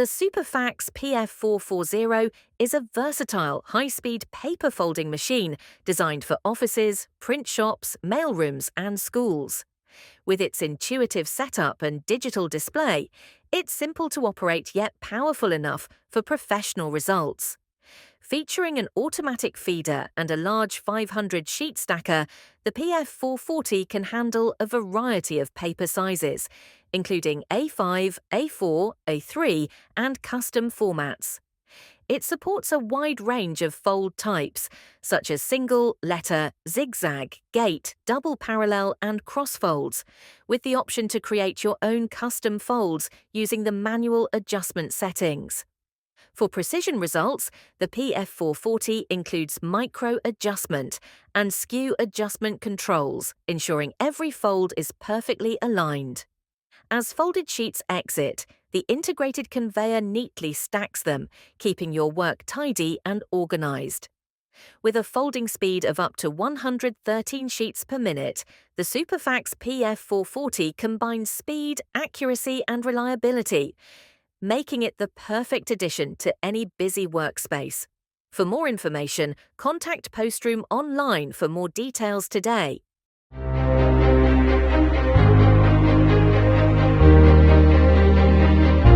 The Superfax PF-440 is a versatile, high-speed paper folding machine designed for offices, print shops, mailrooms, and schools. With its intuitive setup and digital display, it's simple to operate yet powerful enough for professional results. Featuring an automatic feeder and a large 500 sheet stacker, the PF-440 can handle a variety of paper sizes, including A5, A4, A3, and custom formats. It supports a wide range of fold types, such as single, letter, zigzag, gate, double parallel, and cross folds, with the option to create your own custom folds using the manual adjustment settings. For precision results, the PF-440 includes micro adjustment and skew adjustment controls, ensuring every fold is perfectly aligned. As folded sheets exit, the integrated conveyor neatly stacks them, keeping your work tidy and organized. With a folding speed of up to 113 sheets per minute, the Superfax PF-440 combines speed, accuracy, and reliability, making it the perfect addition to any busy workspace. For more information, contact Postroom online for more details today.